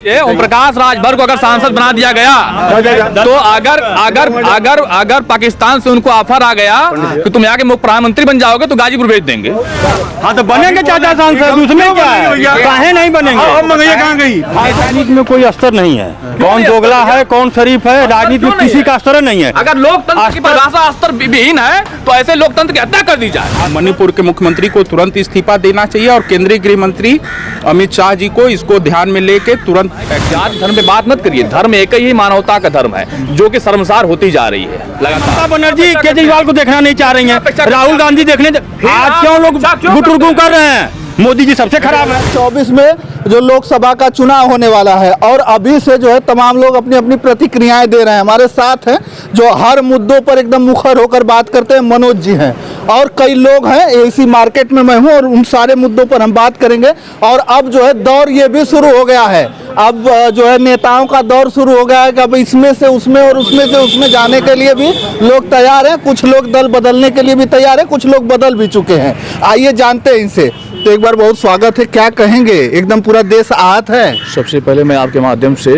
ओम प्रकाश राजभर को अगर सांसद बना दिया गया तो अगर अगर अगर अगर पाकिस्तान से उनको ऑफर आ गया कि तुम यहाँ के मुख्य प्रधानमंत्री बन जाओगे तो गाजीपुर भेज देंगे। हाँ तो बनेंगे चाचा सांसद, उसमें क्या है, काहे नहीं बनेंगे। कहाँ गई राजनीति में कोई अस्तर नहीं है, कौन दोगला है कौन शरीफ है, राजनीति में किसी का अस्तर नहीं है। अगर लोकतंत्र की परिभाषा अस्तर विहीन है तो ऐसे लोकतंत्र की हत्या कर दी जाए। मणिपुर के मुख्यमंत्री को तुरंत इस्तीफा देना चाहिए और केंद्रीय गृह मंत्री अमित शाह जी को इसको ध्यान में लेके तुरंत। जात धर्म पे बात मत करिए, धर्म एक ही मानवता का धर्म है जो कि शर्मसार होती जा रही है लगातार। ममता बनर्जी केजरीवाल को देखना नहीं चाह रही हैं, राहुल गांधी देखने आज क्यों लोग गुटुरगु कर रहे हैं, मोदी जी सबसे खराब है। 24 में जो लोकसभा का चुनाव होने वाला है और अभी से जो है तमाम लोग अपनी अपनी प्रतिक्रियाएं दे रहे हैं। हमारे साथ हैं जो हर मुद्दों पर एकदम मुखर होकर बात करते हैं, मनोज जी हैं और कई लोग हैं। एसी मार्केट में मैं हूं और उन सारे मुद्दों पर हम बात करेंगे। और अब जो है दौर ये भी शुरू हो गया है, अब जो है नेताओं का दौर शुरू हो गया है कि अब इसमें से उसमें और उसमें से उसमें जाने के लिए भी लोग तैयार हैं। कुछ लोग दल बदलने के लिए भी तैयार हैं, कुछ लोग बदल भी चुके हैं। आइए जानते हैं इनसे। तो एक बार बहुत स्वागत है, क्या कहेंगे, एकदम पूरा देश आहत है। सबसे पहले मैं आपके माध्यम से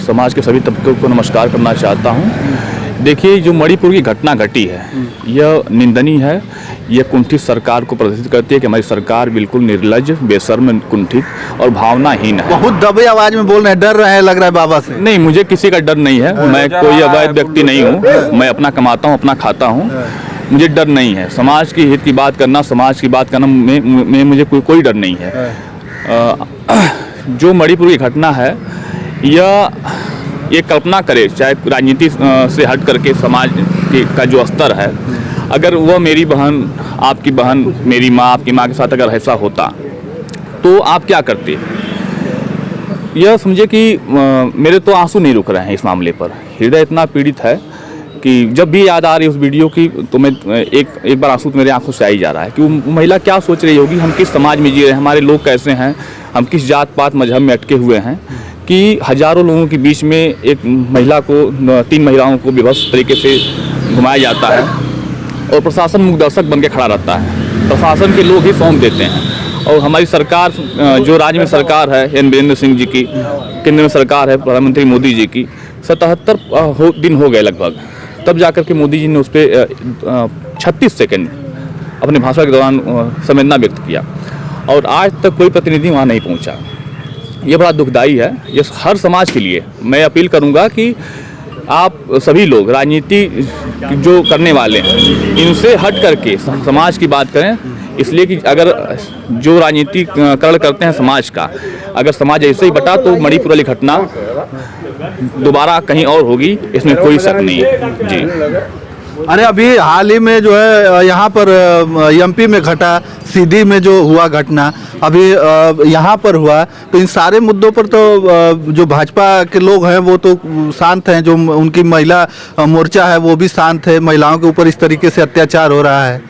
समाज के सभी तबकों को नमस्कार करना चाहता हूं। देखिए, जो मणिपुर की घटना घटी है यह निंदनीय है। यह कुंठित सरकार को प्रदर्शित करती है कि हमारी सरकार बिल्कुल निर्लज, बेशर्म, कुंठित और भावनाहीन है। बहुत दबे आवाज में बोल रहे हैं, डर रहे हैं लग रहा है बाबा से। नहीं, मुझे किसी का डर नहीं है, मैं कोई अवैध व्यक्ति नहीं हूँ, मैं अपना कमाता हूँ, अपना खाता हूँ, मुझे डर नहीं है। समाज की हित की बात करना, समाज की बात करना में मुझे कोई डर नहीं है। जो मणिपुर की घटना है ये कल्पना करे, चाहे राजनीति से हट करके समाज का जो स्तर है, अगर वह मेरी बहन, आपकी बहन, मेरी माँ, आपकी माँ के साथ अगर ऐसा होता तो आप क्या करते? यह समझे कि मेरे तो आंसू नहीं रुक रहे हैं इस मामले पर। हृदय इतना पीड़ित है कि जब भी याद आ रही है उस वीडियो की तो मैं एक बार आंसू तो मेरे आंखों से आ ही जा रहा है कि वो महिला क्या सोच रही होगी, हम किस समाज में जी रहे हैं, हमारे लोग कैसे हैं, हम किस जात पात मजहब में अटके हुए हैं कि हजारों लोगों के बीच में एक महिला को, 3 महिलाओं को विभत्स तरीके से घुमाया जाता है और प्रशासन मुखदर्शक बन के खड़ा रहता है। प्रशासन के लोग ही सौंप देते हैं और हमारी सरकार, जो राज्य में सरकार है एन वीरेंद्र सिंह जी की, केंद्र में सरकार है प्रधानमंत्री मोदी जी की, 77 दिन हो गए लगभग, तब जाकर के मोदी जी ने उस पर 36 सेकंड अपने भाषण के दौरान संवेदना व्यक्त किया और आज तक कोई प्रतिनिधि वहाँ नहीं पहुँचा। ये बड़ा दुखदाई है। ये हर समाज के लिए मैं अपील करूँगा कि आप सभी लोग राजनीति जो करने वाले हैं इनसे हट करके समाज की बात करें, इसलिए कि अगर जो राजनीतिकरण करते हैं समाज का, अगर समाज ऐसे ही बटा तो मणिपुर वाली घटना दोबारा कहीं और होगी, इसमें कोई शक नहीं है जी। अरे अभी हाल ही में जो है यहाँ पर एमपी में घटा, सीधी में जो हुआ घटना, अभी यहाँ पर हुआ, तो इन सारे मुद्दों पर तो जो भाजपा के लोग हैं वो तो शांत हैं, जो उनकी महिला मोर्चा है वो भी शांत है। महिलाओं के ऊपर इस तरीके से अत्याचार हो रहा है।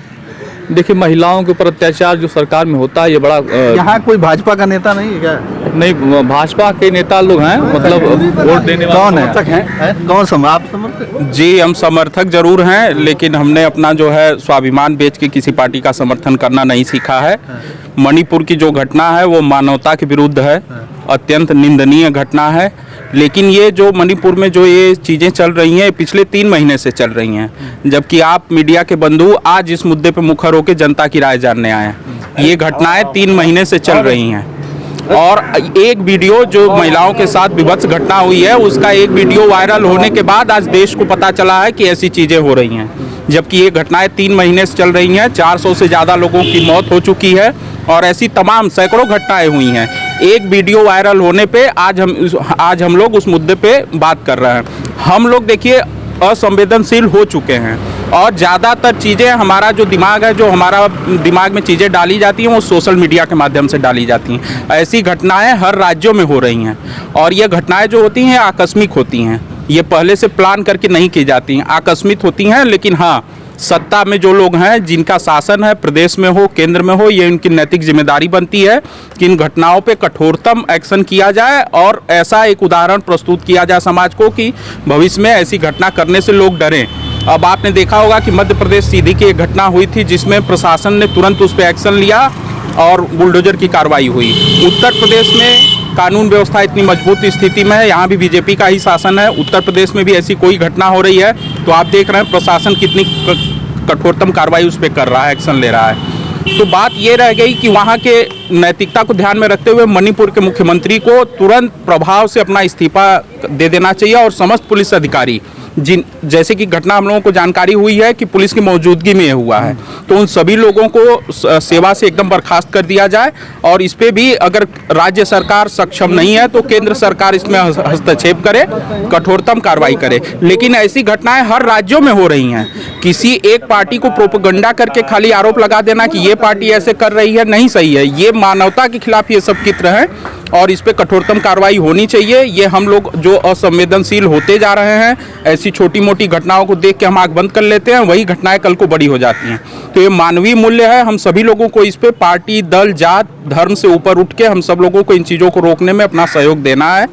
देखिए, महिलाओं के ऊपर अत्याचार जो सरकार में होता है ये बड़ा यहाँ कोई भाजपा का नेता नहीं है क्या? नहीं, भाजपा के नेता लोग हैं, मतलब वोट देने वाले कौन है? कौन आप समर्थक? जी, हम समर्थक जरूर हैं, लेकिन हमने अपना जो है स्वाभिमान बेच के किसी पार्टी का समर्थन करना नहीं सीखा है। मणिपुर की जो घटना है वो मानवता के विरुद्ध है, अत्यंत निंदनीय घटना है। लेकिन ये जो मणिपुर में जो ये चीज़ें चल रही हैं पिछले 3 महीने से चल रही हैं, जबकि आप मीडिया के बंधु आज इस मुद्दे पर मुखर होकर जनता की राय जानने आए हैं। ये घटनाएं 3 महीने से चल रही हैं और एक वीडियो जो महिलाओं के साथ विभत्स घटना हुई है उसका एक वीडियो वायरल होने के बाद आज देश को पता चला है कि ऐसी चीज़ें हो रही हैं, जबकि ये घटनाएं 3 महीने से चल रही हैं। 400 से ज़्यादा लोगों की मौत हो चुकी है और ऐसी तमाम सैकड़ों घटनाएं हुई हैं। एक वीडियो वायरल होने पे आज हम लोग उस मुद्दे पे बात कर रहे हैं। हम लोग देखिए असंवेदनशील हो चुके हैं और ज़्यादातर चीज़ें, हमारा जो दिमाग है, जो हमारा दिमाग में चीज़ें डाली जाती हैं वो सोशल मीडिया के माध्यम से डाली जाती हैं। ऐसी घटनाएं हर राज्यों में हो रही हैं और ये घटनाएं जो होती हैं आकस्मिक होती हैं, ये पहले से प्लान करके नहीं की जाती हैं, आकस्मिक होती हैं। लेकिन हाँ, सत्ता में जो लोग हैं, जिनका शासन है, प्रदेश में हो, केंद्र में हो, ये इनकी नैतिक जिम्मेदारी बनती है कि इन घटनाओं पे कठोरतम एक्शन किया जाए और ऐसा एक उदाहरण प्रस्तुत किया जाए समाज को कि भविष्य में ऐसी घटना करने से लोग डरें। अब आपने देखा होगा कि मध्य प्रदेश सीधी की एक घटना हुई थी जिसमें प्रशासन ने तुरंत उस पर एक्शन लिया और बुलडोजर की कार्रवाई हुई। उत्तर प्रदेश में कानून व्यवस्था इतनी मजबूत स्थिति में है, यहाँ भी बीजेपी का ही शासन है। उत्तर प्रदेश में भी ऐसी कोई घटना हो रही है तो आप देख रहे हैं प्रशासन कितनी कठोरतम कार्रवाई उस पर कर रहा है, एक्शन ले रहा है। तो बात ये रह गई कि वहाँ के नैतिकता को ध्यान में रखते हुए मणिपुर के मुख्यमंत्री को तुरंत प्रभाव से अपना इस्तीफा दे देना चाहिए और समस्त पुलिस अधिकारी जैसे कि घटना हम लोगों को जानकारी हुई है कि पुलिस की मौजूदगी में हुआ है, तो उन सभी लोगों को सेवा से एकदम बर्खास्त कर दिया जाए। और इस पे भी अगर राज्य सरकार सक्षम नहीं है तो केंद्र सरकार इसमें हस्तक्षेप करे, कठोरतम कार्रवाई करे। लेकिन ऐसी घटनाएं हर राज्यों में हो रही हैं। किसी एक पार्टी को प्रोपेगेंडा करके खाली आरोप लगा देना कि ये पार्टी ऐसे कर रही है नहीं सही है। ये मानवता के खिलाफ ये सब चित्र हैं और इस पे कठोरतम कार्रवाई होनी चाहिए। ये हम लोग जो असंवेदनशील होते जा रहे हैं, ऐसी छोटी मोटी घटनाओं को देख के हम आंख बंद कर लेते हैं, वही घटनाएं कल को बड़ी हो जाती हैं। तो ये मानवीय मूल्य है। हम सभी लोगों को इस पे पार्टी, दल, जात, धर्म से ऊपर उठ के हम सब लोगों को इन चीज़ों को रोकने में अपना सहयोग देना है।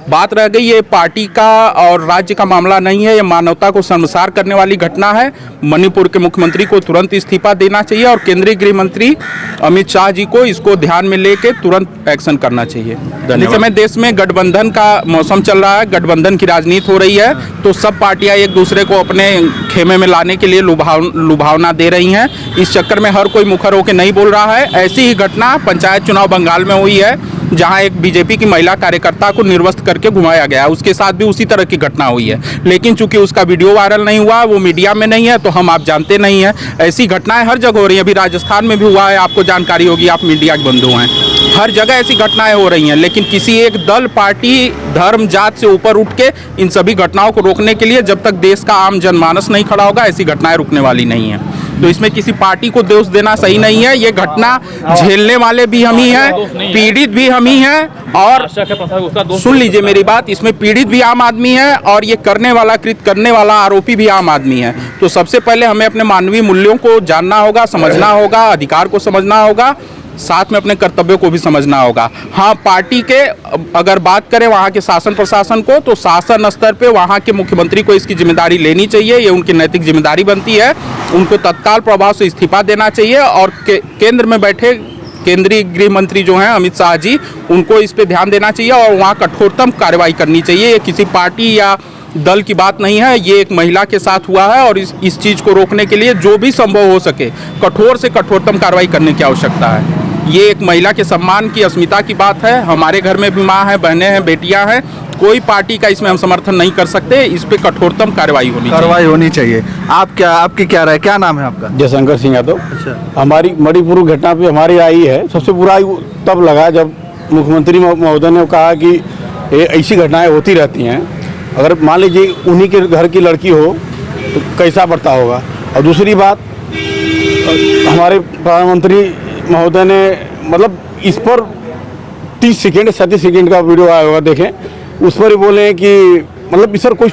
बात रह गई ये पार्टी का और राज्य का मामला नहीं है, ये मानवता को शर्मसार करने वाली घटना है। मणिपुर के मुख्यमंत्री को तुरंत इस्तीफा देना चाहिए और केंद्रीय गृह मंत्री अमित शाह जी को इसको ध्यान में लेके तुरंत एक्शन करना चाहिए। इस समय देश में गठबंधन का मौसम चल रहा है, गठबंधन की राजनीति हो रही है, तो सब पार्टियां एक दूसरे को अपने खेमे में लाने के लिए लुभावना दे रही हैं। इस चक्कर में हर कोई मुखर होकर नहीं बोल रहा है। ऐसी ही घटना पंचायत चुनाव बंगाल में हुई है, जहां एक बीजेपी की महिला कार्यकर्ता को निर्वस्त्र करके घुमाया गया। उसके साथ भी उसी तरह की घटना हुई है, लेकिन चूंकि उसका वीडियो वायरल नहीं हुआ, वो मीडिया में नहीं है, तो हम आप जानते नहीं हैं। ऐसी घटनाएं हर जगह हो रही हैं। अभी राजस्थान में भी हुआ है, आपको जानकारी होगी, आप मीडिया के बंधु हैं। हर जगह ऐसी घटनाएं हो रही हैं, लेकिन किसी एक दल, पार्टी, धर्म, जात से ऊपर उठ के इन सभी घटनाओं को रोकने के लिए जब तक देश का आम जनमानस नहीं खड़ा होगा, ऐसी घटनाएं रुकने वाली नहीं है। तो इसमें किसी पार्टी को दोष देना सही नहीं है। ये घटना झेलने वाले भी हम ही हैं, पीड़ित भी हम ही हैं, और सुन लीजिए मेरी बात, इसमें पीड़ित भी आम आदमी है और ये करने वाला, कृत करने वाला आरोपी भी आम आदमी है। तो सबसे पहले हमें अपने मानवीय मूल्यों को जानना होगा, समझना होगा, अधिकार को समझना होगा, साथ में अपने कर्तव्यों को भी समझना होगा। हाँ, पार्टी के अगर बात करें वहाँ के शासन प्रशासन को, तो शासन स्तर पे वहाँ के मुख्यमंत्री को इसकी जिम्मेदारी लेनी चाहिए। ये उनकी नैतिक जिम्मेदारी बनती है। उनको तत्काल प्रभाव से इस्तीफा देना चाहिए और केंद्र में बैठे केंद्रीय गृह मंत्री जो हैं अमित शाह जी, उनको इस पे ध्यान देना चाहिए और वहाँ कठोरतम कार्रवाई करनी चाहिए। ये किसी पार्टी या दल की बात नहीं है, ये एक महिला के साथ हुआ है और इस चीज़ को रोकने के लिए जो भी संभव हो सके कठोर से कठोरतम कार्रवाई करने की आवश्यकता है। ये एक महिला के सम्मान की, अस्मिता की बात है। हमारे घर में भी माँ है, बहनें हैं, बेटियां हैं। कोई पार्टी का इसमें हम समर्थन नहीं कर सकते। इस पे कठोरतम कार्रवाई होनी चाहिए। आपकी क्या राय, क्या नाम है आपका? जयशंकर सिंह यादव। अच्छा। हमारी मणिपुर घटना पे हमारी आई है, सबसे बुरा तब लगा जब मुख्यमंत्री महोदय ने कहा कि ऐसी घटनाएं होती रहती हैं, अगर मान लीजिए उन्हीं के घर की लड़की हो तो कैसा बढ़ता होगा। और दूसरी बात, हमारे प्रधानमंत्री महोदय ने मतलब इस पर 30 सेकेंड 37 सेकेंड का वीडियो आया होगा, देखें, उस पर ही बोले कि मतलब इस पर कोई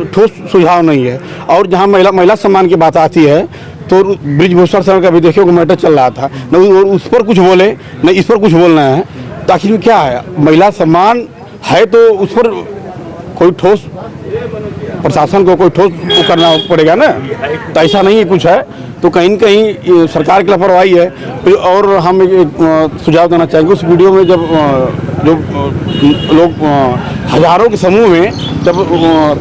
ठोस सुझाव नहीं है। और जहाँ महिला सम्मान की बात आती है तो ब्रिजभूषण सर का भी देखिए मैटर चल रहा था, न उस पर कुछ बोले न इस पर कुछ बोलना है। तो आखिर क्या है, महिला सम्मान है तो उस पर कोई ठोस, प्रशासन को कोई ठोस करना पड़ेगा ना। तो ऐसा नहीं है कुछ है, तो कहीं न कहीं सरकार की लापरवाही है। और हम एक सुझाव देना चाहेंगे, उस वीडियो में जब जो लोग हजारों के समूह में जब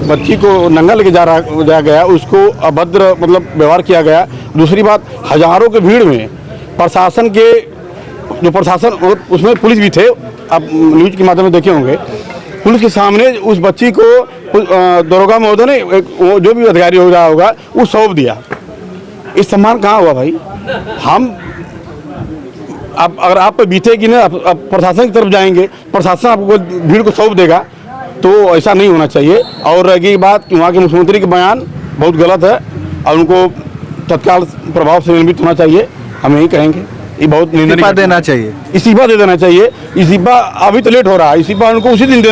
बच्ची को नंगा लेके जा गया, उसको अभद्र मतलब व्यवहार किया गया। दूसरी बात, हजारों के भीड़ में प्रशासन के जो प्रशासन, उसमें पुलिस भी थे, आप न्यूज के माध्यम से देखे होंगे, पुलिस के सामने उस बच्ची को दरोगा महोदय ने जो भी अधिकारी हो रहा होगा वो सौंप दिया। इस सम्मान कहाँ हुआ भाई? हम अब अगर आप पे बीतेगी ना, आप प्रशासन की तरफ जाएंगे, प्रशासन आपको भीड़ को सौंप देगा, तो ऐसा नहीं होना चाहिए। और रही बात कि वहाँ के मुख्यमंत्री के बयान बहुत गलत है और उनको तत्काल प्रभाव से निलंबित होना चाहिए। हम यही कहेंगे, ये बहुत इस्तीफा देना चाहिए, इस्तीफा दे देना चाहिए। इस्तीफा अभी तो लेट हो रहा है, इस्तीफा उनको उसी दिन दे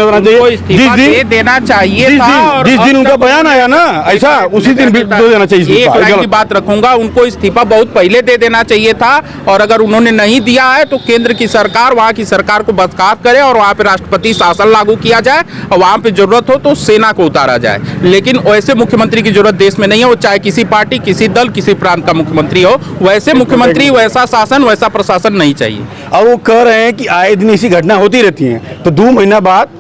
देना चाहिए जिस दिन उनका बयान आया ना, ऐसा उसी दिन दे देना चाहिए। एक लाइन की बात रखूंगा, उनको इस्तीफा बहुत पहले दे देना चाहिए था। और अगर उन्होंने नहीं दिया है तो केंद्र की सरकार, वहाँ की सरकार को बर्खास्त करे और वहाँ पे राष्ट्रपति शासन लागू किया जाए और वहाँ पे जरूरत हो तो सेना को उतारा जाए। लेकिन वैसे मुख्यमंत्री की जरूरत देश में नहीं है, वो चाहे किसी पार्टी, किसी दल, किसी प्रांत का मुख्यमंत्री हो। वैसे मुख्यमंत्री, वैसा शासन, वैसा प्रशासन नहीं चाहिए। और वो कह रहे हैं कि आए दिन ऐसी घटना होती रहती हैं, तो 2 महीना बाद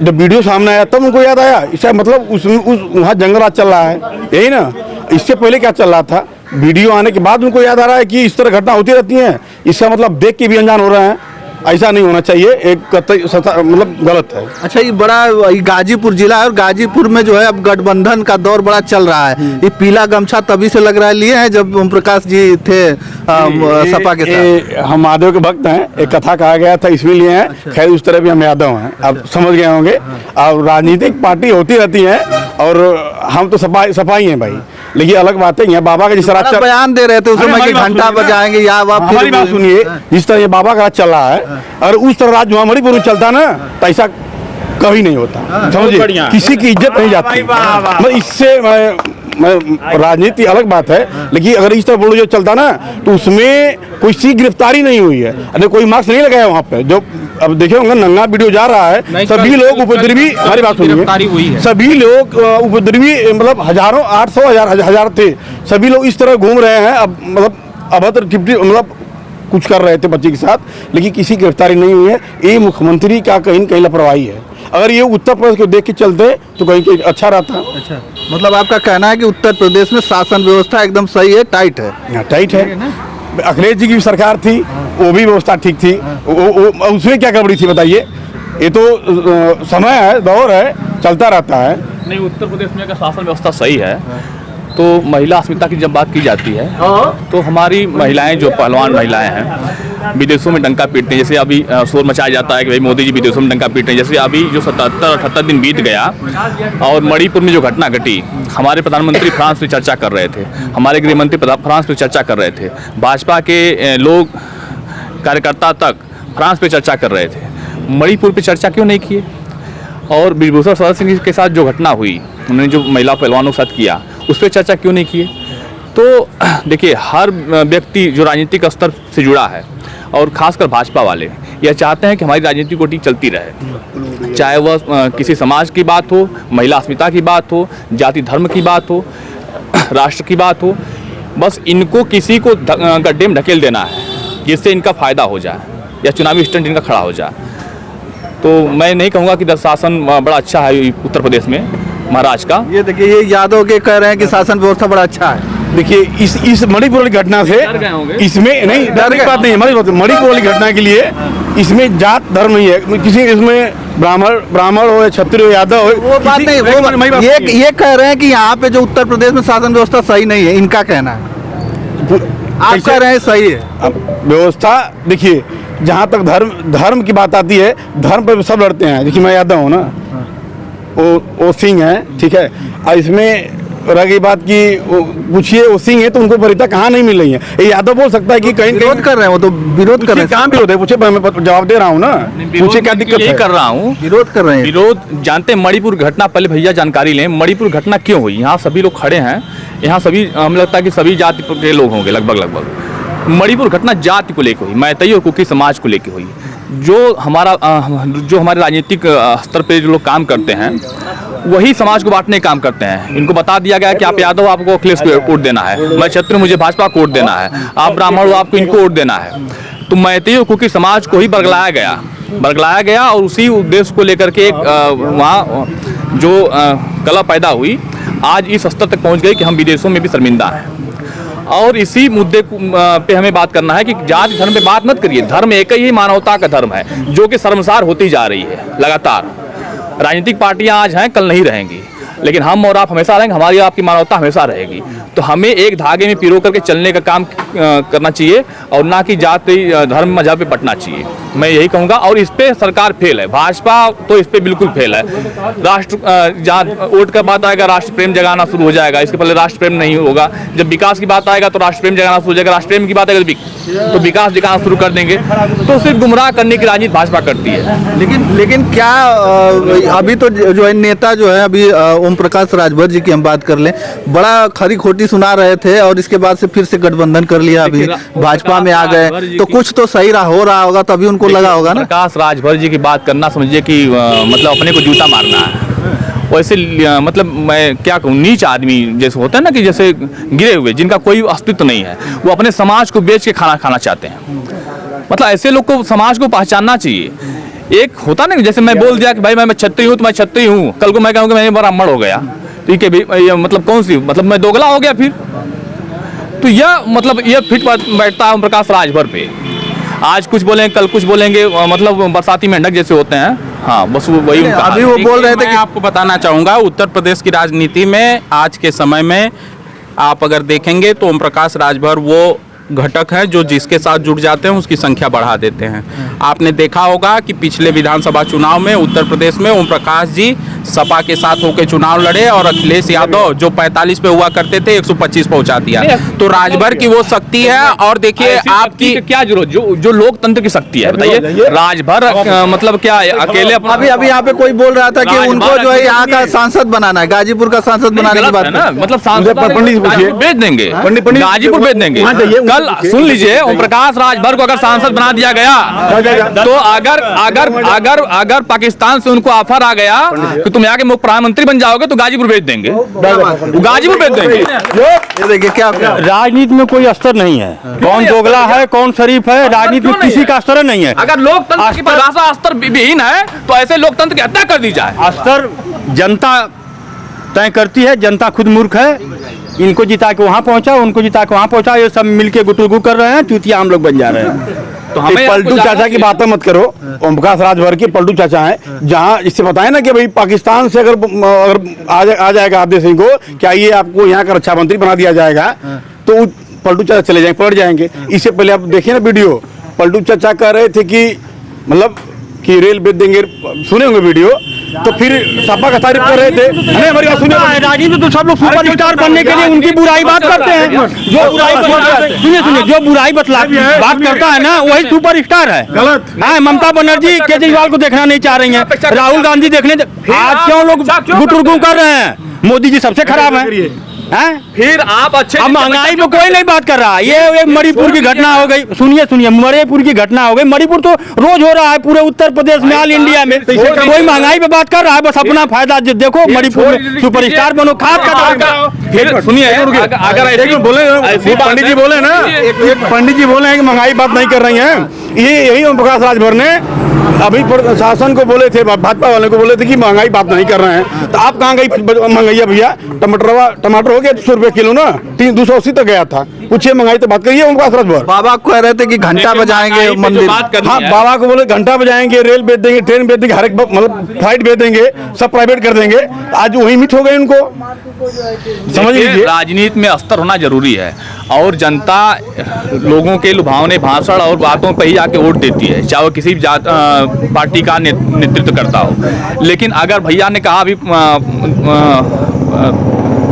जब वीडियो सामने आया तब उनको याद आया। इसका मतलब उस वहाँ जंगल राज चल रहा है, यही ना। इससे पहले क्या चल रहा था? वीडियो आने के बाद उनको याद आ रहा है कि इस तरह घटना होती रहती हैं। इसका मतलब देख के भी अनजान हो रहे हैं। ऐसा नहीं होना चाहिए, एक कतई मतलब गलत है। अच्छा, ये बड़ा ये गाजीपुर जिला है और गाजीपुर में जो है अब गठबंधन का दौर बड़ा चल रहा है। ये पीला गमछा तभी से लग रहा है लिए हैं जब ओम प्रकाश जी थे सपा के साथ। हम महादेव के भक्त हैं, एक कथा कहा गया था इसमें लिए हैं। अच्छा। खैर उस तरह भी हम यादव हैं, आप समझ गए होंगे। और राजनीतिक पार्टी होती रहती है और हम तो सफाई हैं भाई, लेकिन अलग बात है यहाँ बाबा का जिस तरह बड़ा बयान दे रहे थे उस समय कि घंटा बजाएंगे या हमारी बात सुनिए। जिस तरह ये बाबा का राज चल रहा है और उस तरह राज जो मणिपुर में चलता ना, तो ऐसा कभी नहीं होता। समझिए, किसी की इज्जत नहीं जाती। मतलब इससे मैं राजनीति अलग बात है, लेकिन अगर इस तरह बोलो जो चलता ना, तो उसमें कोई सी गिरफ्तारी नहीं हुई है, अरे कोई मार्क्स नहीं लगाया वहाँ पे। जो अब देखे होंगे नंगा वीडियो जा रहा है, सभी लोग उपद्रवी, हमारी बात सुनिए, सभी लोग उपद्रवी, मतलब हजारों 800 हजार थे, सभी लोग इस तरह घूम रहे हैं। अब मतलब अभद्र मतलब कुछ कर रहे थे बच्चे के साथ, लेकिन किसी की गिरफ्तारी नहीं हुई है। ये मुख्यमंत्री का कहीं न कहीं लापरवाही है। अगर ये उत्तर प्रदेश को देख के चलते तो कहीं अच्छा रहता। अच्छा, मतलब आपका कहना है कि उत्तर प्रदेश में शासन व्यवस्था एकदम सही है, टाइट है? टाइट है। अखिलेश जी की भी सरकार थी, वो भी व्यवस्था ठीक थी। उसमें क्या गड़बड़ी थी बताइए? ये तो समय है, दौर है, चलता रहता है। नहीं, उत्तर प्रदेश में का शासन व्यवस्था सही है। तो महिला अस्मिता की जब बात की जाती है तो हमारी महिलाएं, जो पहलवान महिलाएं हैं, विदेशों में डंका पीटते हैं। जैसे अभी शोर मचाया जाता है कि भाई मोदी जी विदेशों में डंका पीटते हैं। जैसे अभी जो 77-78 दिन बीत गया और मणिपुर में जो घटना घटी, हमारे प्रधानमंत्री फ्रांस में चर्चा कर रहे थे, हमारे गृह मंत्री फ्रांस में चर्चा कर रहे थे, भाजपा के लोग कार्यकर्ता तक फ्रांस पे चर्चा कर रहे थे। मणिपुर पे चर्चा क्यों नहीं किए? और ब्रिजभूषण शरण सिंह के साथ जो घटना हुई, उन्होंने जो महिला पहलवानों के साथ किया, उस पर चर्चा क्यों नहीं किए? तो देखिए, हर व्यक्ति जो राजनीतिक स्तर से जुड़ा है और खासकर भाजपा वाले यह चाहते हैं कि हमारी राजनीतिक गोटी चलती रहे, चाहे वह किसी समाज की बात हो, महिला अस्मिता की बात हो, जाति धर्म की बात हो, राष्ट्र की बात हो। बस इनको किसी को गड्ढे में ढकेल देना है जिससे इनका फायदा हो जाए या चुनावी स्टंट इनका खड़ा हो जाए। तो मैं नहीं कहूँगा कि शासन बड़ा अच्छा है उत्तर प्रदेश में महाराज का। ये देखिए, ये यादव के कह रहे हैं कि शासन व्यवस्था बड़ा अच्छा है। देखिए, इस मणिपुर वाली घटना से इसमें नहीं डर की बात नहीं है। मणिपुर वाली घटना के लिए इसमें जात धर्म नहीं है, किसी इसमें ब्राह्मण हो या क्षत्रिय हो यादव हो, वो बात नहीं। ये कह रहे हैं कि यहाँ पे जो उत्तर प्रदेश में शासन व्यवस्था सही नहीं है, इनका कहना है। आप कह रहे हैं सही है व्यवस्था। देखिए, जहाँ तक धर्म की बात आती है, धर्म पर सब लड़ते हैं। देखिए, मैं यादव हूँ ना, वो सिंह है, ठीक है। और इसमें रह गई बात की पूछिए, वो सिंह है तो उनको वरीयता कहाँ नहीं मिल रही है। ये यादव बोल सकता है कि कहीं विरोध कर रहे हैं, वो तो विरोध कर रहे हैं। कहाँ विरोध है? पूछे, मैं जवाब दे रहा हूँ ना, पूछे क्या दिक्कत है? कर रहा हूँ, विरोध कर रहे हैं। विरोध जानते हैं। मणिपुर घटना, पहले भैया जानकारी लें, मणिपुर घटना क्यों हुई? यहाँ सभी लोग खड़े हैं, यहाँ सभी, हमें लगता है कि सभी जाति के लोग होंगे लगभग। मणिपुर घटना जाति को लेकर हुई, मैतई और कुकी समाज को लेकर हुई। जो हमारे राजनीतिक स्तर पे जो लोग काम करते हैं, वही समाज को बांटने का काम करते हैं। इनको बता दिया गया कि आप यादव, आपको अखिलेश को वोट देना है, मैं क्षत्रिय, मुझे भाजपा को वोट देना है, आप ब्राह्मण हो, आपको इनको वोट देना है। तो मैतई और कुकी समाज को ही बरगलाया गया और उसी उद्देश्य को लेकर के एक वहाँ जो कला पैदा हुई, आज इस स्तर तक पहुँच गई कि हम विदेशों में भी शर्मिंदा हैं। और इसी मुद्दे पे हमें बात करना है कि जाति धर्म पे बात मत करिए। धर्म एक ही मानवता का धर्म है, जो कि शर्मसार होती जा रही है लगातार। राजनीतिक पार्टियां आज हैं, कल नहीं रहेंगी, लेकिन हम और आप हमेशा रहेंगे, हमारी आपकी मानवता हमेशा रहेगी। तो हमें एक धागे में पिरो करके चलने का काम करना चाहिए और ना कि जाति धर्म मजहब पे बंटना चाहिए। मैं यही कहूँगा। और इस पे सरकार फेल है, भाजपा तो इस पे बिल्कुल फेल है। राष्ट्र जहाँ वोट का बात आएगा, राष्ट्र प्रेम जगाना शुरू हो जाएगा। इसके पहले राष्ट्र प्रेम नहीं होगा। जब विकास की बात आएगा तो राष्ट्र प्रेम जगाना शुरू हो जाएगा। राष्ट्र प्रेम की बात आएगा तो विकास दिखाना शुरू कर देंगे। तो सिर्फ गुमराह करने की राजनीति भाजपा करती है। लेकिन क्या अभी तो जो है नेता जो है, अभी ओम प्रकाश राजभर जी की हम बात कर लें, बड़ा खरी खोटी सुना रहे थे और इसके बाद से फिर से गठबंधन कर लिया, अभी भाजपा में आ गए। तो कुछ तो सही हो रहा होगा, तभी उनको लगा होगा ना। प्रकाश राजभर जी की बात करना समझिए कि मतलब अपने को जूता मारना है। वैसे मतलब मैं क्या कहूँ, नीच आदमी जैसे होता है ना, कि जैसे गिरे हुए जिनका कोई अस्तित्व नहीं है, वो अपने समाज को बेच के खाना खाना चाहते हैं। मतलब ऐसे लोग को समाज को पहचानना चाहिए। एक होता ना, जैसे मैं बोल दिया कि भाई मैं क्षत्रिय हूँ तो मैं क्षत्रिय हूँ, कल को मैं कहूँगा मैं ब्राह्मण हो गया, ठीक है भाई, मतलब कौन सी, मतलब मैं दोगला हो गया फिर। तो यह मतलब यह फिट बैठता है ओम प्रकाश राजभर पे। आज कुछ बोलेंगे कल कुछ बोलेंगे, मतलब बरसाती मेंढक जैसे होते हैं। हाँ, बस वही उनका अभी वो बोल रहे थे मैं कि आपको बताना चाहूंगा, उत्तर प्रदेश की राजनीति में आज के समय में आप अगर देखेंगे तो ओम प्रकाश राजभर वो घटक है जो जिसके साथ जुड़ जाते हैं उसकी संख्या बढ़ा देते हैं। आपने देखा होगा कि पिछले विधानसभा चुनाव में उत्तर प्रदेश में ओम प्रकाश जी सपा के साथ होकर चुनाव लड़े और अखिलेश यादव जो 45 पे हुआ करते थे 125 पहुंचा दिया। तो राजभर की वो शक्ति है। और देखिए आपकी क्या जरूरत, जो लोकतंत्र की शक्ति है, बताइए। राजभर मतलब क्या अकेले अपना, अभी यहाँ पे कोई बोल रहा था कि उनको जो है यहाँ का सांसद बनाना है, गाजीपुर का सांसद बनाने की बात है ना, मतलब सांसद पंडित जी पूछिए। भेज देंगे, पंडित गाजीपुर भेज देंगे। कल सुन लीजिए, ओम प्रकाश राजभर को अगर सांसद बना दिया गया तो अगर पाकिस्तान से उनको ऑफर आ गया कि तुम यहाँ के मुख्य प्रधानमंत्री बन जाओगे तो गाजीपुर भेज देंगे, गाजीपुर भेज देंगे। ये देखिए क्या राजनीति में कोई स्तर नहीं है, कौन दोगला है कौन शरीफ है, राजनीति में किसी का स्तर नहीं है। अगर लोकतंत्र की परिभाषा स्तर विहीन है तो ऐसे लोकतंत्र की हत्या कर दी जाए। स्तर जनता तय करती है, जनता खुद मूर्ख है। इनको जिता के वहाँ पहुँचा, उनको जिता के वहाँ पहुँचा, ये सब मिलके गुटुरगु कर रहे हैं, चूतिया हम लोग बन जा रहे हैं। तो हमें पलटू चाचा की बातें मत करो। ओम प्रकाश राजभर के पलटू चाचा हैं, जहां इससे बताएं ना कि भाई पाकिस्तान से अगर आ जाएगा आदेश सिंह को क्या ये आपको यहाँ का रक्षा मंत्री बना दिया जाएगा, तो पलटू चाचा चले जाएंगे, पलट जाएंगे। इससे पहले आप देखिए ना वीडियो, पलटू चाचा कह रहे थे कि मतलब कि रेल बेच देंगे, सुने होंगे वीडियो, तो फिर सपा का तारीफ कर रहे थे। नहीं, हमारी बात सुनिए। राजनीति तो सब लोग सुपर स्टार बनने के लिए उनकी बुराई बात करते हैं। जो बुराई सुनिए, जो बुराई बात करता है ना वही सुपर स्टार है। गलत। हाँ, ममता बनर्जी केजरीवाल को देखना नहीं चाह रही हैं, राहुल गांधी देखने, आज क्यों लोग गुटुरगु कर रहे हैं? मोदी जी सबसे खराब है। फिर आप अच्छे, अब महंगाई पे कोई नहीं बात कर रहा। ये मणिपुर की घटना हो गई, सुनिए, मणिपुर की घटना हो गई। मणिपुर तो रोज हो रहा है पूरे उत्तर प्रदेश में, ऑल इंडिया में। कोई महंगाई पे बात कर रहा है, बस अपना फायदा देखो। मणिपुर में सुपरस्टार बनो, खाद का। फिर सुनिए, अगर बोले पंडित जी बोले ना, पंडित जी बोले हैं कि महंगाई बात नहीं कर रही हैं, यही ओम प्रकाश राजभर ने अभी शासन को बोले थे, भाजपा वाले को बोले थे कि महंगाई बात नहीं कर रहे हैं। तो आप कहाँ गई महंगाई भैया? टमाटर हो गया 100 रुपये किलो ना, 280 तक गया था। पूछिए महंगाई तो बात करिए ओम प्रकाश राजभर। बाबा कह रहे थे कि घंटा बजाएंगे मंदिर। हाँ, बाबा को बोले घंटा बजाएंगे, रेल बेच देंगे, ट्रेन बेच देंगे, हर एक मतलब फ्लाइट बेच देंगे, सब प्राइवेट कर देंगे। आज वही मिट हो गए उनको, समझ लीजिए। राजनीति में स्तर होना जरूरी है, और जनता लोगों के लुभावने भाषण और बातों पर ही आके वोट देती है, चाहे वो किसी भी पार्टी का नेतृत्व करता हो। लेकिन अगर भैया ने कहा, अभी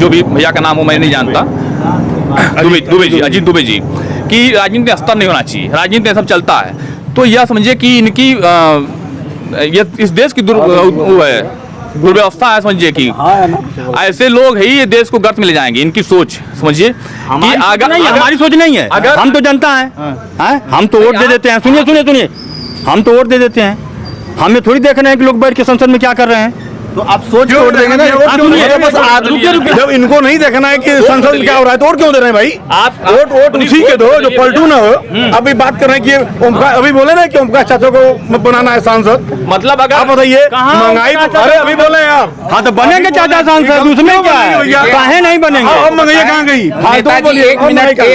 जो भी भैया का नाम हो मैं नहीं जानता, दुबे जी, अजीत दुबे जी, कि राजनीति में स्तर नहीं होना चाहिए, राजनीति में सब चलता है। तो यह समझिए कि इनकी इस देश की दुर्व्यवस्था है, समझिए कि ऐसे लोग ही ये देश को गर्त में ले जाएंगे। इनकी सोच समझिए कि अगर हमारी सोच नहीं है, अगर हम तो जनता है, हम तो वोट दे देते हैं। सुनिए, हम तो वोट दे देते हैं, हमें थोड़ी देखना है कि लोग बैठ के संसद में क्या कर रहे हैं। तो आप सोच छोड़ देंगे ना। जब इनको नहीं देखना है कि संसद में क्या हो रहा है तो और क्यों दे रहे हैं भाई? आप वोट उसी के दो जो पलटू ना हो। अभी बात कर रहे हैं कि अभी बोले ना कि ओमप्रकाश चाचा को बनाना है सांसद, मतलब अगर आप बताइए महंगाई। अरे अभी बोले आप, हाँ तो बनेंगे चाचा सांसद, उसमें क्या है, काहे नहीं बनेंगे? महंगाई कहाँ गई? नेताजी, एक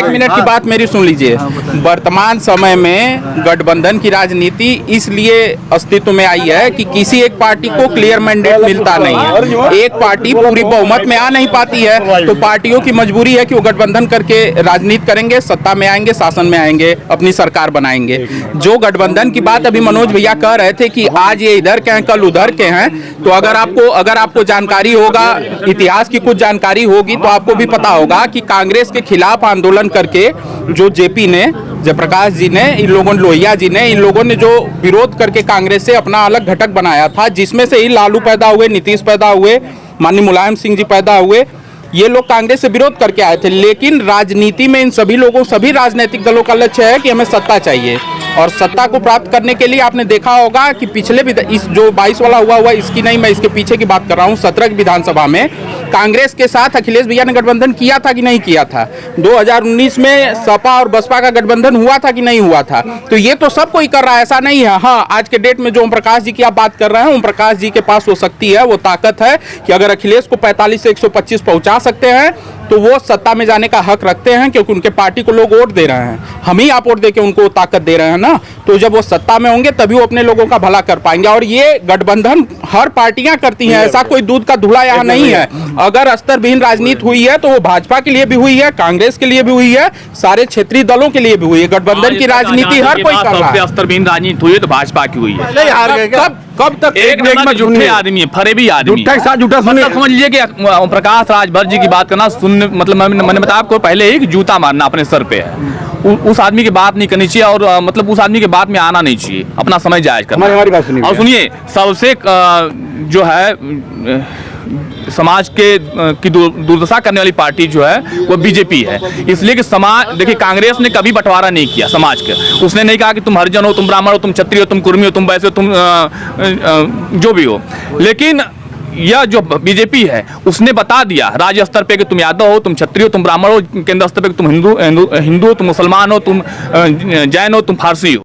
मिनट की बात मेरी सुन लीजिए। वर्तमान समय में गठबंधन की राजनीति इसलिए अस्तित्व में आई है कि किसी एक पार्टी को क्लियर मैंडेट मिलता नहीं है। एक पार्टी पूरी बहुमत में आ नहीं पाती है, तो पार्टियों की मजबूरी है कि वो गठबंधन करके राजनीति करेंगे, सत्ता में आएंगे, शासन में आएंगे, अपनी सरकार बनाएंगे। जो गठबंधन की बात अभी मनोज भैया कह रहे थे कि आज ये इधर के हैं कल उधर के हैं, तो अगर आपको जानकारी होगा, इतिहास की कुछ जानकारी होगी, तो आपको भी पता होगा कि कांग्रेस के खिलाफ आंदोलन करके जो जेपी ने, जयप्रकाश जी ने, इन लोगों ने, लोहिया जी ने, इन लोगों ने जो विरोध करके कांग्रेस से अपना अलग घटक बनाया था, जिसमें से ही लालू पैदा हुए, नीतीश पैदा हुए, माननीय मुलायम सिंह जी पैदा हुए। ये लोग कांग्रेस से विरोध करके आए थे। लेकिन राजनीति में इन सभी लोगों, सभी राजनीतिक दलों का लक्ष्य है कि हमें सत्ता चाहिए। और सत्ता को प्राप्त करने के लिए आपने देखा होगा कि पिछले इस जो 22 वाला हुआ इसकी नहीं, मैं इसके पीछे की बात कर रहा हूँ। 17 विधानसभा में कांग्रेस के साथ अखिलेश भैया ने गठबंधन किया था कि नहीं किया था? 2019 में सपा और बसपा का गठबंधन हुआ था कि नहीं हुआ था? तो ये तो सब कोई कर रहा है, ऐसा नहीं है। हाँ, आज के डेट में जो ओम प्रकाश जी की आप बात कर रहे हैं, ओम प्रकाश जी के पास वो शक्ति है, वो ताकत है कि अगर अखिलेश को 45 से 125 पहुंचा सकते हैं तो वो सत्ता में जाने का हक रखते हैं, क्योंकि उनके पार्टी को लोग वोट दे रहे हैं। हम ही आप वोट देके उनको ताकत दे रहे हैं ना, तो जब वो सत्ता में होंगे तभी वो अपने लोगों का भला कर पाएंगे। और ये गठबंधन हर पार्टियां करती हैं, ऐसा कोई दूध का धुला यहाँ नहीं है। अगर अस्त्रविहीन राजनीति हुई है तो वो भाजपा के लिए भी हुई है, कांग्रेस के लिए भी हुई है, सारे क्षेत्रीय दलों के लिए भी हुई है। गठबंधन की राजनीति हर कोई कर रहा है। अस्त्रविहीन राजनीति हुई है तो भाजपा की हुई है। कब तक एक नंबर झूठे आदमी है, फरेबी आदमी है। मतलब समझ लीजिए कि ओम प्रकाश राजभर जी की बात करना सुनने, मतलब मैंने बताया आपको पहले ही कि जूता मारना अपने सर पे है। उस आदमी की बात नहीं करनी चाहिए और मतलब उस आदमी के बात में आना नहीं चाहिए, अपना समय जायज करना। हमारी बात सुनिए। और सुनिए, सबसे जो है समाज के की दुर्दशा करने वाली पार्टी जो है वो बीजेपी है। इसलिए कि समाज, देखिए कांग्रेस ने कभी बंटवारा नहीं किया समाज के। उसने नहीं कहा कि तुम हरिजन हो, तुम ब्राह्मण हो, तुम क्षत्रिय हो, तुम कुर्मी हो, तुम वैसे हो, तुम जो भी हो। लेकिन यह जो बीजेपी है उसने बता दिया राज्य स्तर पे कि तुम यादव हो, तुम क्षत्रिय हो, तुम ब्राह्मण हो, केंद्र स्तर पे तुम हिंदू हो, तुम मुसलमान हो, तुम जैन हो, तुम फारसी हो।